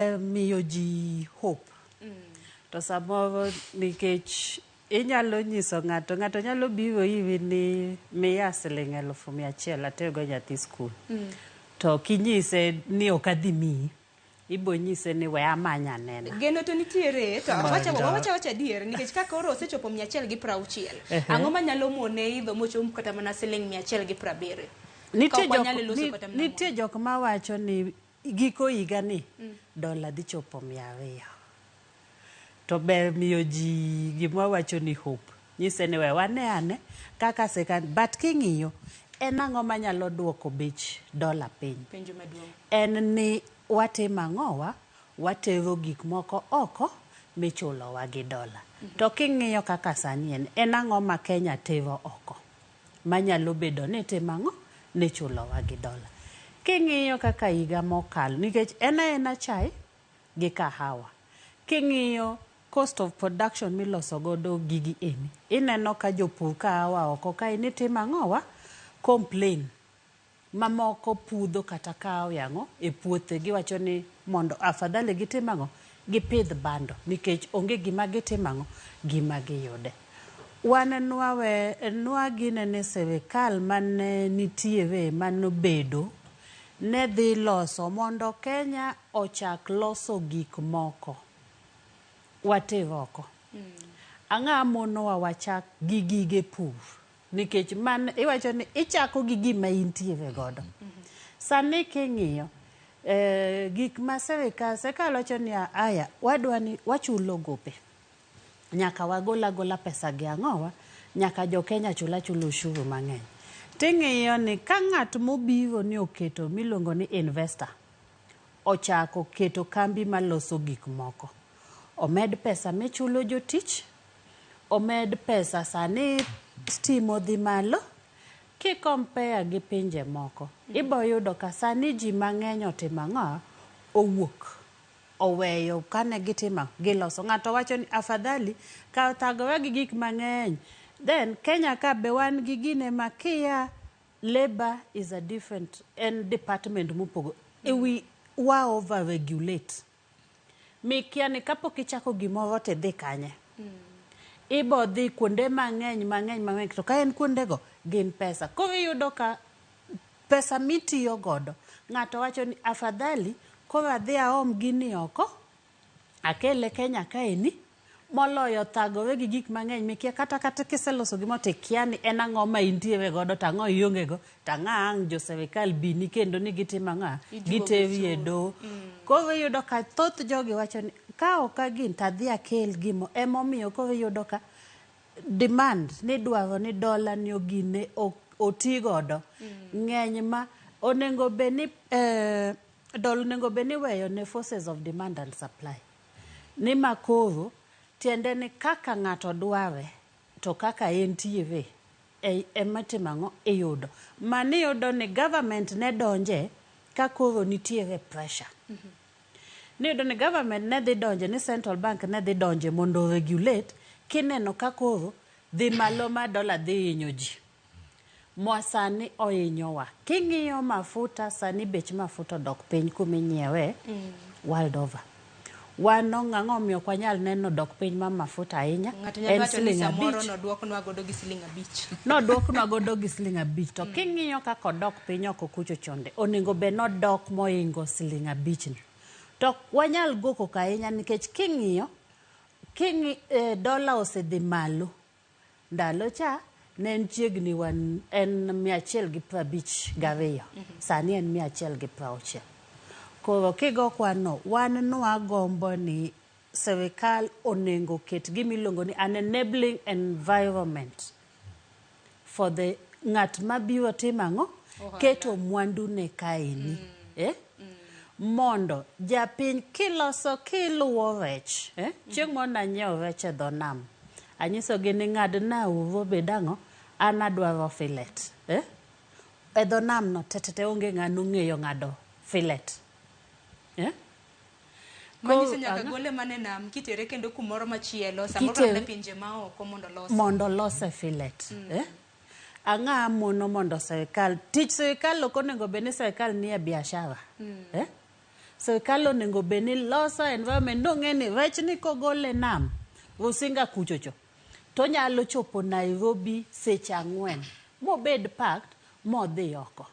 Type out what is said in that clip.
miyo ji hope. To samoro nikech inyalo nyiso ng'ato nyalo biro iwi ni miya siling 1,100 atego nyathi skul. To kinyise ni ok adhi miyi, ibo nyise ni we amanya nena. Geno to nitiere, to wacha adier, nikech kaka oro osechopo 160. Ang'o manyalo mone idho mochom kata mana siling 170? Nitie jok mawacho ni giko higa ni dola dhi chopo 200. To ber miyo ji gima wacho ni hope. Nyise ni we wane kaka sekan, but king'iyo en ang'o manyalo duoko bech dola piny. Penjo maduong'. En ni watimo ang'owa, watero gik moko oko michulowa gi dola. To king'iyo kaka sani en ang'o ma Kenya tero oko manyalo bedo ni timo ang'o ni chulowa gi dola. King'iyo kaka higa mokalo, nikech en chai gi kahawa. King'iyo cost of production miloso godo gigi eni, ineno ka jopur kahawa oko kae ni timo ang'owa complain mamoko pudho kata kahawa yang'o e puothe. Giwacho ni mondo afadhali gitimo ang'o, gipidh bando nikech onge gima gitimo ang'o, gima giyude. Wan nwa gine ne sirikal mane nitiere manobedo ne dhi loso mondo Kenya ochak loso gik moko water oko. Ang'a monowa wachak gi gige pur, nikech man iwacho ni ichako gi gima intiere godo. Sani king'iyo gik ma sirikal wacho ni aya wadwani wachulo gope, nyaka wagola pesa gi ang'owa, nyaka jo Kenya chulo ushuru mang'eny. Ting'iyo ni ka ng'at mobiro ni oketo miluongo ni investor ochako keto kambi maloso gik moko, omed pesa michulo jotich, omed pesa sani stimo dhi malo. Kikompea gi pinje moko, ibo yudo ka sani ji mang'eny otimo ang'o, owuok oweyo kane gitimo giloso. Ng'ato wacho ni afadhali ka thagore gi gik mang'eny. Then Kenya ka be wan gi gine makia labor is a different department mupogo. We over regulate. Mikia ni kapok ichako gimoro te dhi kanye. Ibo dhi kuonde mang'eny to ka en kuondego gin pesa. Koro iyudo ka pesa mitiyo godo, ng'ato wacho ni afadhali koro adhi aom gini oko akele Kenya kaeni moloyo thagore gi gik mang'eny mikia kata kiseloso gimo te kia ni en ang'o ma intiere godo tang'o ionge go tang'a ang' jo sirikal bini kendo ni gitimo ang'a giteri e do. Koro iyudo ka thoth jogi wacho ni ka ok gin tadhi akel gimo emomiyo koro iyudo ka demand ni dwaro ni dola ni ogine oti godo ng'eny ma onengo be ni dola onengo be ni weyo ne forces of demand and supply. Ni makoro tiende ni kaka ng'ato dware to kaka entiere ematimo ang'o iyudo. Mani yudo ni government ne donje ka koro nitiere pressure. Niyudo ni government ne dhi donje, ni central bank ne dhi donje mondo regulate kineno ka koro dhi malo ma dola dhi hinyo ji. Mwasani ohinyowa. King'iyo mafuta sani bech mafuta dok piny kuminyiewe world over. Wano ng'ang'o miyo kwa nyal neno dok piny ma mafuta ahinya. En siling abich. Noduoknwa godo gi siling abich. Noduoknwa godo gi siling abich. To king'iyo kako dok piny oko kucho chonde, onego be nodok moingo siling abich ni. To wanyal goko ahinya nikech king'iyo dola osedhi malo. Ndalo cha ne en chiegni en 152. Sani en 160. Koro kigo kwano, wan nwagombo ni sirikal onengo ket gimiluongo ni an enabling environment for the ng'at mabiro timo ang'o, keto mwandu ne kaeni. Mondo japiny kiluwo rech, chieng' mona nyiewo rech e dho nam, anyiso gi ni ng'adna uvo bedang'o, an adwaro filet. E dho nam no tetete onge ng'ano ng'eyo ng'ado filet. Manyiso nyaka gole mane nam kitere kendo kumoro machielo samoro na pinje maoko mondo lose filet. Ang'a mono mondo tich sirikal ok onego be ni sirikal nie biashara. sirkal onego bed ni loso environment nong'e ni rech ni kogole nam Rusinga kuchocho to nyalo chopo Nairobi seche 4 mobed packed modhi oko.